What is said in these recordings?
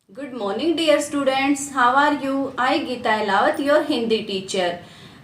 Good morning, dear students. How are you? I Geeta Elawat, your Hindi teacher.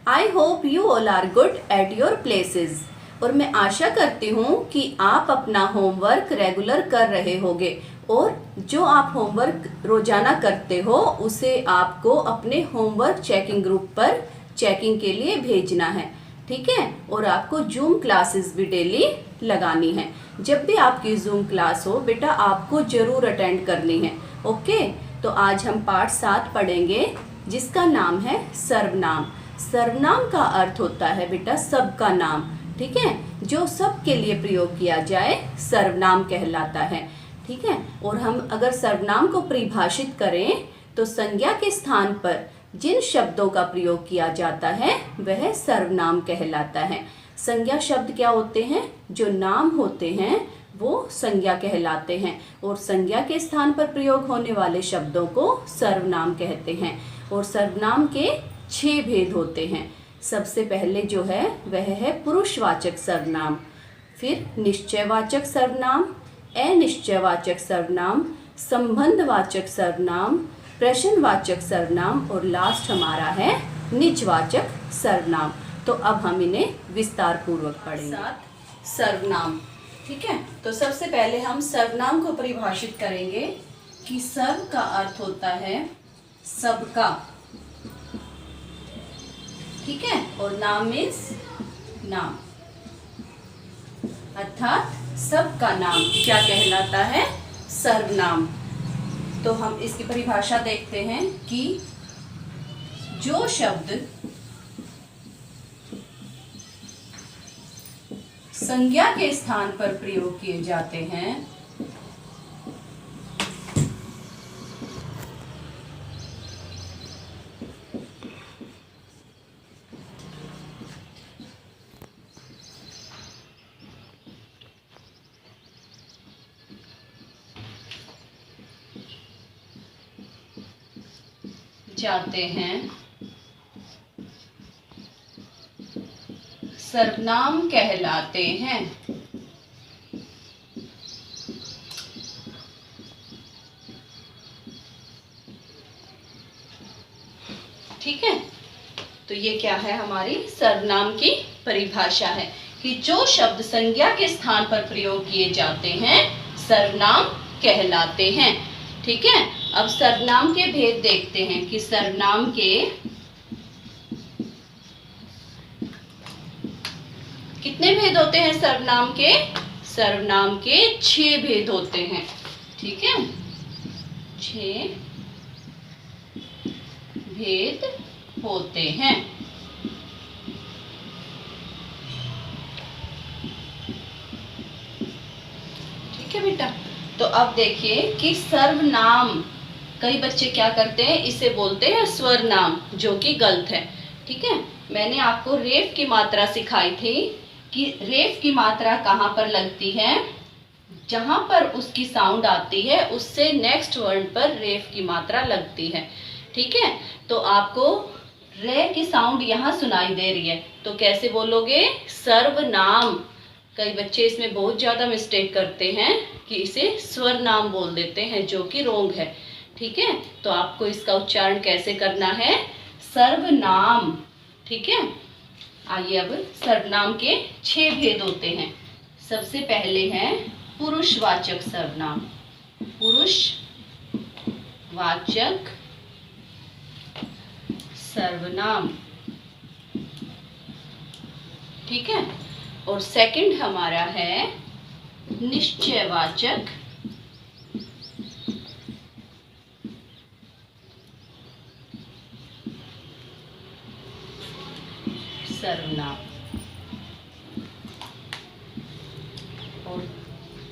I hope you all are good at your places. और मैं आशा करती हूँ कि आप अपना homework regular कर रहे होंगे और जो आप होमवर्क रोजाना करते हो उसे आपको अपने होमवर्क चेकिंग ग्रुप पर चेकिंग के लिए भेजना है, ठीक है। और आपको जूम क्लासेस भी डेली लगानी है। जब भी आपकी जूम क्लास हो बेटा आपको जरूर अटेंड करनी है, ओके। तो आज हम पाठ 7 पढ़ेंगे जिसका नाम है सर्वनाम। सर्वनाम का अर्थ होता है बेटा सबका नाम, ठीक है। जो सब के लिए प्रयोग किया जाए सर्वनाम कहलाता है, ठीक है। और हम अगर सर्वनाम को परिभाषित करें तो संज्ञा के स्थान पर जिन शब्दों का प्रयोग किया जाता है वह सर्वनाम कहलाता है। संज्ञा शब्द क्या होते हैं? जो नाम होते हैं वो संज्ञा कहलाते हैं और संज्ञा के स्थान पर प्रयोग होने वाले शब्दों को सर्वनाम कहते हैं। और सर्वनाम के 6 भेद होते हैं। सबसे पहले जो है वह है पुरुषवाचक सर्वनाम, फिर निश्चयवाचक सर्वनाम, अनिश्चयवाचक सर्वनाम, संबंधवाचक सर्वनाम, प्रश्नवाचक सर्वनाम और लास्ट हमारा है निजवाचक सर्वनाम। तो अब हम इन्हें विस्तार पूर्वक पढ़ेंगे। सर्वनाम, ठीक है। तो सबसे पहले हम सर्वनाम को परिभाषित करेंगे कि सर्व का अर्थ होता है सबका, ठीक है। और नाम मीन्स नाम, अर्थात सबका नाम क्या कहलाता है? सर्वनाम। तो हम इसकी परिभाषा देखते हैं कि जो शब्द संज्ञा के स्थान पर प्रयोग किए जाते हैं सर्वनाम कहलाते हैं। ठीक है। तो ये क्या है? हमारी सर्वनाम की परिभाषा है कि जो शब्द संज्ञा के स्थान पर प्रयोग किए जाते हैं सर्वनाम कहलाते हैं, ठीक है। अब सर्वनाम के भेद देखते हैं कि सर्वनाम के कितने भेद होते हैं? सर्वनाम के 6 भेद होते हैं, ठीक है। 6 भेद होते हैं। ठीक है बेटा। तो अब देखिए कि सर्वनाम, कई बच्चे क्या करते हैं, इसे बोलते हैं स्वर नाम, जो कि गलत है, ठीक है। मैंने आपको रेफ की मात्रा सिखाई थी कि रेफ की मात्रा कहाँ पर लगती है? जहां पर उसकी साउंड आती है उससे नेक्स्ट वर्ड पर रेफ की मात्रा लगती है, ठीक है। तो आपको रे की साउंड यहाँ सुनाई दे रही है तो कैसे बोलोगे? सर्वनाम। कई बच्चे इसमें बहुत ज्यादा मिस्टेक करते हैं कि इसे स्वर नाम बोल देते हैं, जो कि रोंग है, ठीक है। तो आपको इसका उच्चारण कैसे करना है? सर्वनाम, ठीक है। आइए अब सर्वनाम के 6 भेद होते हैं। सबसे पहले है पुरुषवाचक सर्वनाम। पुरुषवाचक सर्वनाम, ठीक है। और सेकंड हमारा है निश्चयवाचक सर्वनाम और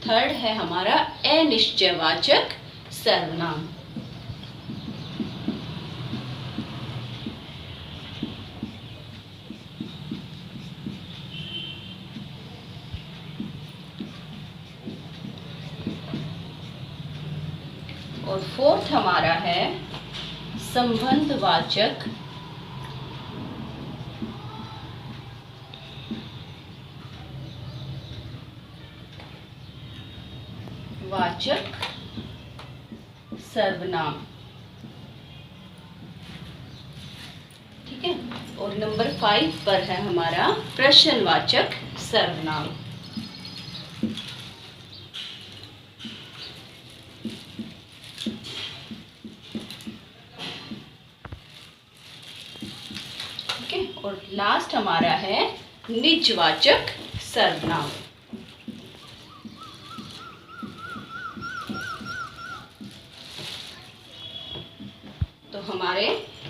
थर्ड है हमारा अनिश्चयवाचक सर्वनाम। और फोर्थ हमारा है संबंधवाचक सर्वनाम। ठीक है, और नंबर 5 पर है हमारा प्रश्नवाचक सर्वनाम। ठीक है, और लास्ट हमारा है निजवाचक सर्वनाम। तो हमारे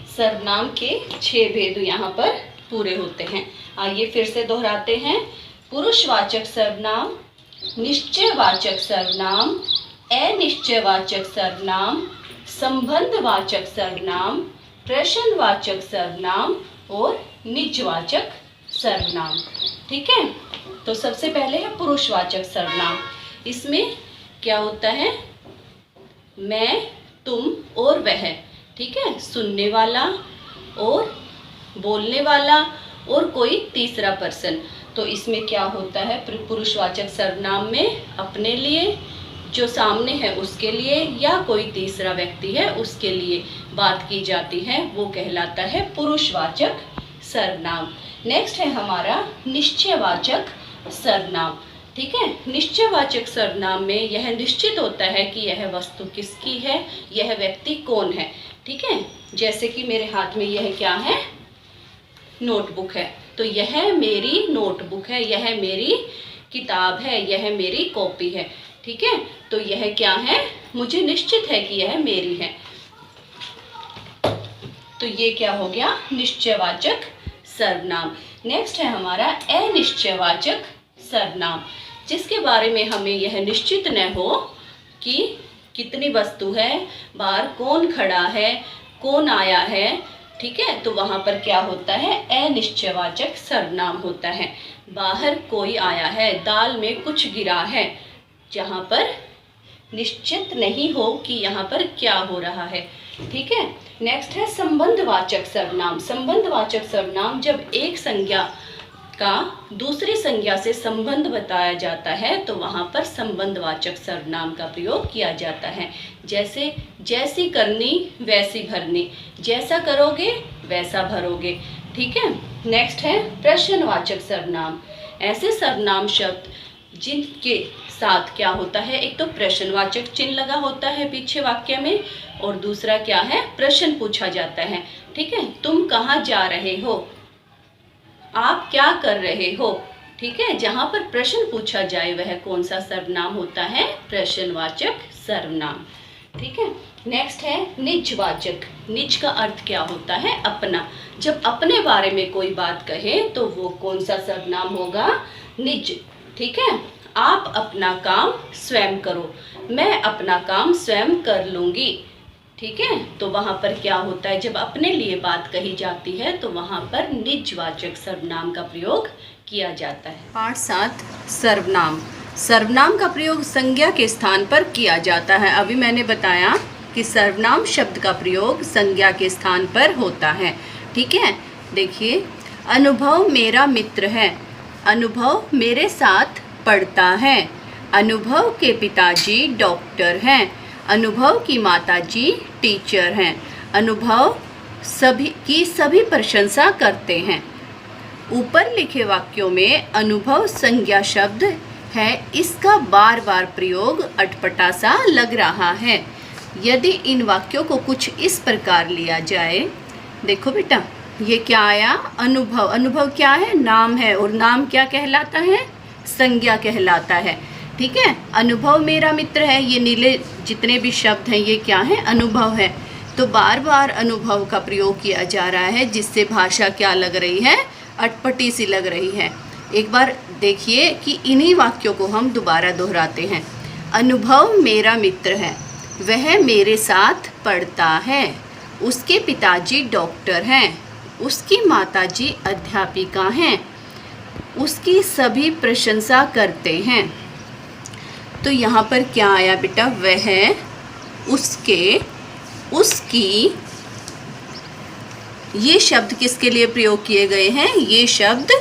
सर्वनाम के 6 भेद यहाँ पर पूरे होते हैं। आइए फिर से दोहराते हैं। पुरुषवाचक सर्वनाम, निश्चयवाचक सर्वनाम, अनिश्चयवाचक सर्वनाम, संबंधवाचक सर्वनाम, प्रश्नवाचक सर्वनाम और निजवाचक सर्वनाम। ठीक है, तो सबसे पहले है पुरुषवाचक सर्वनाम। इसमें क्या होता है? मैं, तुम और वह। ठीक है, सुनने वाला और बोलने वाला और कोई तीसरा पर्सन। तो इसमें क्या होता है? पुरुषवाचक सर्वनाम में अपने लिए, जो सामने है उसके लिए, या कोई तीसरा व्यक्ति है उसके लिए बात की जाती है, वो कहलाता है पुरुषवाचक सर्वनाम। नेक्स्ट है हमारा निश्चयवाचक सर्वनाम। ठीक है, निश्चयवाचक सर्वनाम में यह निश्चित होता है कि यह वस्तु किसकी है, यह व्यक्ति कौन है। ठीक है, जैसे कि मेरे हाथ में यह क्या है? नोटबुक है, तो यह मेरी नोटबुक है, यह मेरी किताब है, यह मेरी कॉपी है। ठीक है, तो यह क्या है? मुझे निश्चित है कि यह मेरी है। तो ये क्या हो गया? निश्चयवाचक सर्वनाम। नेक्स्ट है हमारा अनिश्चयवाचक सर्वनाम, जिसके बारे में हमें यह निश्चित न हो कि कितनी वस्तु है, बाहर कौन खड़ा है, कौन आया है। ठीक है, तो वहां पर क्या होता है? अनिश्चयवाचक सर्वनाम होता है। बाहर कोई आया है, दाल में कुछ गिरा है, जहां पर निश्चित नहीं हो कि यहाँ पर क्या हो रहा है। ठीक है, नेक्स्ट है संबंधवाचक सर्वनाम। संबंधवाचक सर्वनाम जब एक संज्ञा का दूसरी संज्ञा से संबंध बताया जाता है तो वहां पर संबंधवाचक सर्वनाम का प्रयोग किया जाता है। जैसे जैसी करनी वैसी भरनी, जैसा करोगे वैसा भरोगे। ठीक है, नेक्स्ट है प्रश्नवाचक सर्वनाम। ऐसे सर्वनाम शब्द जिनके साथ क्या होता है? एक तो प्रश्नवाचक चिन्ह लगा होता है पीछे वाक्य में, और दूसरा क्या है? प्रश्न पूछा जाता है। ठीक है, तुम कहाँ जा रहे हो, आप क्या कर रहे हो। ठीक है, जहां पर प्रश्न पूछा जाए वह कौन सा सर्वनाम होता है? प्रश्नवाचक सर्वनाम। ठीक है, नेक्स्ट है निजवाचक। निज का अर्थ क्या होता है? अपना। जब अपने बारे में कोई बात कहे तो वो कौन सा सर्वनाम होगा? निज। ठीक है, आप अपना काम स्वयं करो, मैं अपना काम स्वयं कर लूंगी। ठीक है, तो वहां पर क्या होता है? जब अपने लिए बात कही जाती है तो वहां पर निजवाचक सर्वनाम का प्रयोग किया जाता है। पाठ 7 सर्वनाम। सर्वनाम का प्रयोग संज्ञा के स्थान पर किया जाता है। अभी मैंने बताया कि सर्वनाम शब्द का प्रयोग संज्ञा के स्थान पर होता है। ठीक है, देखिए, अनुभव मेरा मित्र है, अनुभव मेरे साथ पढ़ता है, अनुभव के पिताजी डॉक्टर हैं, अनुभव की माताजी टीचर हैं, अनुभव सभी प्रशंसा करते हैं। ऊपर लिखे वाक्यों में अनुभव संज्ञा शब्द है, इसका बार बार प्रयोग अटपटा सा लग रहा है। यदि इन वाक्यों को कुछ इस प्रकार लिया जाए, देखो बेटा, ये क्या आया? अनुभव। अनुभव क्या है? नाम है, और नाम क्या कहलाता है? संज्ञा कहलाता है। ठीक है, अनुभव मेरा मित्र है, ये नीले जितने भी शब्द हैं ये क्या है? अनुभव है। तो बार बार अनुभव का प्रयोग किया जा रहा है, जिससे भाषा क्या लग रही है? अटपटी सी लग रही है। एक बार देखिए कि इन्हीं वाक्यों को हम दोबारा दोहराते हैं। अनुभव मेरा मित्र है, वह मेरे साथ पढ़ता है, उसके पिताजी डॉक्टर हैं, उसकी माताजी अध्यापिका हैं, उसकी सभी प्रशंसा करते हैं। तो यहाँ पर क्या आया बेटा? वह, उसके, उसकी, ये शब्द किसके लिए प्रयोग किए गए हैं? ये शब्द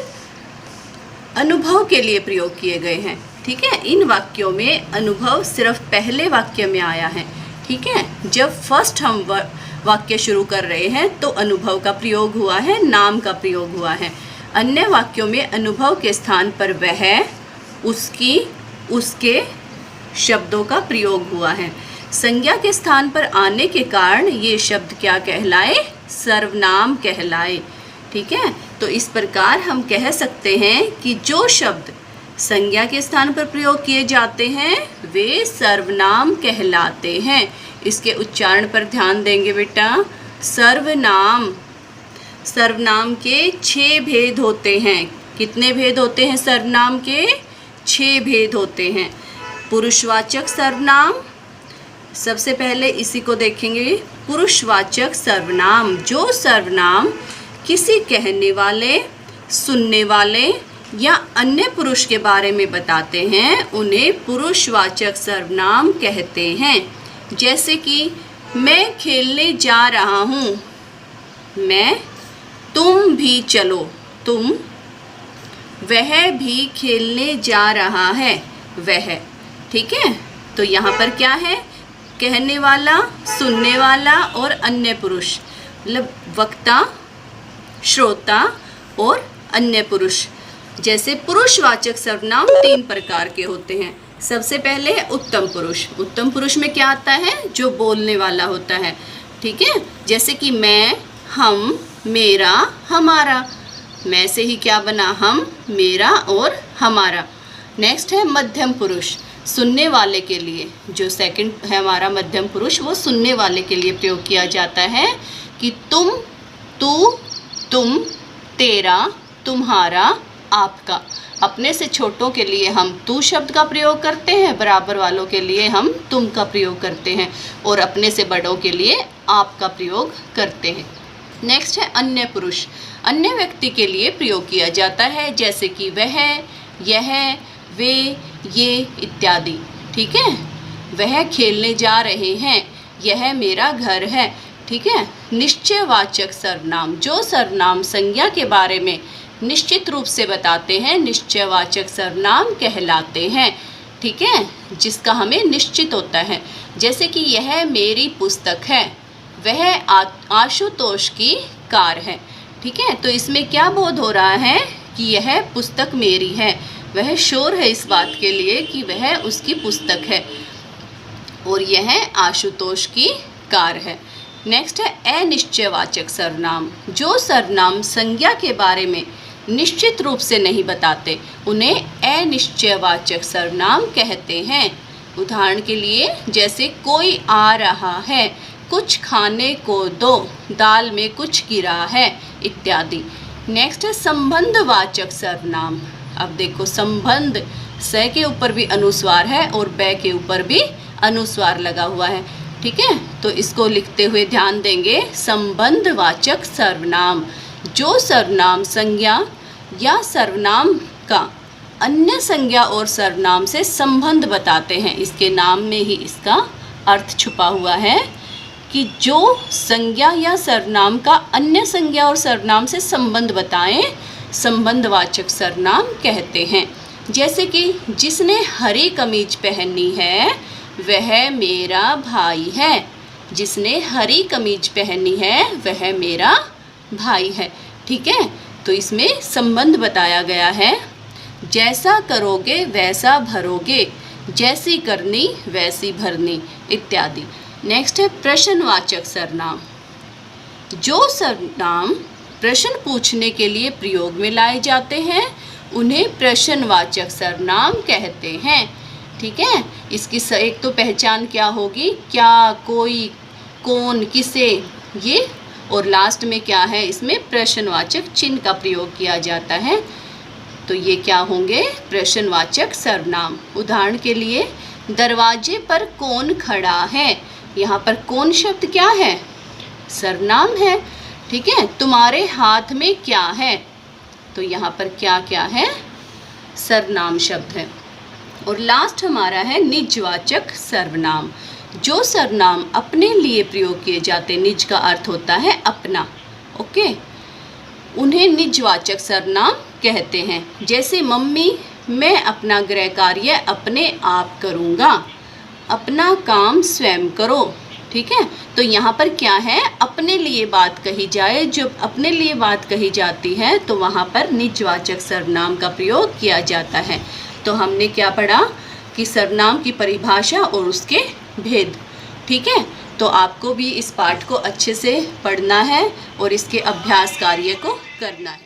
अनुभव के लिए प्रयोग किए गए हैं। ठीक है, इन वाक्यों में अनुभव सिर्फ पहले वाक्य में आया है। ठीक है। जब फर्स्ट हम वाक्य शुरू कर रहे हैं तो अनुभव का प्रयोग हुआ है, नाम का प्रयोग हुआ है। अन्य वाक्यों में अनुभव के स्थान पर वह, उसकी, उसके शब्दों का प्रयोग हुआ है। संज्ञा के स्थान पर आने के कारण ये शब्द क्या कहलाए? सर्वनाम कहलाए। ठीक है, तो इस प्रकार हम कह सकते हैं कि जो शब्द संज्ञा के स्थान पर प्रयोग किए जाते हैं वे सर्वनाम कहलाते हैं। इसके उच्चारण पर ध्यान देंगे बेटा। सर्वनाम, सर्वनाम के 6 भेद होते हैं। कितने भेद होते हैं सर्वनाम के? 6 भेद होते हैं। पुरुषवाचक सर्वनाम, सबसे पहले इसी को देखेंगे। पुरुषवाचक सर्वनाम, जो सर्वनाम किसी कहने वाले, सुनने वाले या अन्य पुरुष के बारे में बताते हैं उन्हें पुरुषवाचक सर्वनाम कहते हैं। जैसे कि मैं खेलने जा रहा हूँ, मैं, तुम भी चलो, तुम, वह भी खेलने जा रहा है, वह। ठीक है, तो यहाँ पर क्या है? कहने वाला, सुनने वाला और अन्य पुरुष, मतलब वक्ता, श्रोता और अन्य पुरुष। जैसे पुरुषवाचक सर्वनाम 3 प्रकार के होते हैं। सबसे पहले है उत्तम पुरुष। उत्तम पुरुष में क्या आता है? जो बोलने वाला होता है। ठीक है, जैसे कि मैं, हम, मेरा, हमारा। मैं से ही क्या बना? हम, मेरा और हमारा। नेक्स्ट है मध्यम पुरुष, सुनने वाले के लिए। जो सेकंड है हमारा मध्यम पुरुष, वो सुनने वाले के लिए प्रयोग किया जाता है कि तुम, तू, तुम, तेरा, तुम्हारा, आपका। अपने से छोटों के लिए हम तू शब्द का प्रयोग करते हैं, बराबर वालों के लिए हम तुम का प्रयोग करते हैं और अपने से बड़ों के लिए आप का प्रयोग करते हैं। नेक्स्ट है अन्य पुरुष। अन्य व्यक्ति के लिए प्रयोग किया जाता है, जैसे कि वह, यह, वे, ये इत्यादि। ठीक है, वह खेलने जा रहे हैं, यह मेरा घर है। ठीक है। निश्चयवाचक सर्वनाम, जो सर्वनाम संज्ञा के बारे में निश्चित रूप से बताते हैं, निश्चयवाचक सर्वनाम कहलाते हैं। ठीक है, जिसका हमें निश्चित होता है। जैसे कि यह मेरी पुस्तक है, वह आशुतोष की कार है। ठीक है, तो इसमें क्या बोध हो रहा है कि यह पुस्तक मेरी है। वह श्योर है इस बात के लिए कि वह उसकी पुस्तक है और यह आशुतोष की कार है। नेक्स्ट है अनिश्चयवाचक सर्वनाम, जो सर्वनाम संज्ञा के बारे में निश्चित रूप से नहीं बताते उन्हें अनिश्चयवाचक सर्वनाम कहते हैं। उदाहरण के लिए जैसे कोई आ रहा है, कुछ खाने को दो, दाल में कुछ गिरा है इत्यादि। नेक्स्ट है संबंधवाचक सर्वनाम। अब देखो संबंध, स के ऊपर भी अनुस्वार है और ब के ऊपर भी अनुस्वार लगा हुआ है। ठीक है, तो इसको लिखते हुए ध्यान देंगे। संबंधवाचक सर्वनाम, जो सर्वनाम संज्ञा या सर्वनाम का अन्य संज्ञा और सर्वनाम से संबंध बताते हैं। इसके नाम में ही इसका अर्थ छुपा हुआ है कि जो संज्ञा या सर्वनाम का अन्य संज्ञा और सर्वनाम से संबंध बताएं, संबंधवाचक सर्वनाम कहते हैं। जैसे कि जिसने हरी कमीज पहनी है वह मेरा भाई है। जिसने हरी कमीज पहनी है वह मेरा भाई है। ठीक है, तो इसमें संबंध बताया गया है। जैसा करोगे वैसा भरोगे, जैसी करनी वैसी भरनी इत्यादि। नेक्स्ट है प्रश्नवाचक सर्वनाम, जो सर्वनाम प्रश्न पूछने के लिए प्रयोग में लाए जाते हैं उन्हें प्रश्नवाचक सर्वनाम कहते हैं। ठीक है, इसकी एक तो पहचान क्या होगी, क्या, कोई, कौन, किसे, ये, और लास्ट में क्या है, इसमें प्रश्नवाचक चिन्ह का प्रयोग किया जाता है। तो ये क्या होंगे, प्रश्नवाचक सर्वनाम। उदाहरण के लिए दरवाजे पर कौन खड़ा है, यहाँ पर कौन शब्द क्या है, सर्वनाम है। ठीक है, तुम्हारे हाथ में क्या है, तो यहाँ पर क्या क्या है, सर्वनाम शब्द है। और लास्ट हमारा है निजवाचक सर्वनाम, जो सर्वनाम अपने लिए प्रयोग किए जाते, निज का अर्थ होता है अपना। ओके, उन्हें निजवाचक सर्वनाम कहते हैं। जैसे मम्मी, मैं अपना गृह कार्य अपने आप करूँगा। अपना काम स्वयं करो। ठीक है, तो यहाँ पर क्या है, अपने लिए बात कही जाए। जब अपने लिए बात कही जाती है तो वहाँ पर निजवाचक सर्वनाम का प्रयोग किया जाता है। तो हमने क्या पढ़ा कि सर्वनाम की परिभाषा और उसके भेद। ठीक है, तो आपको भी इस पाठ को अच्छे से पढ़ना है और इसके अभ्यास कार्य को करना है।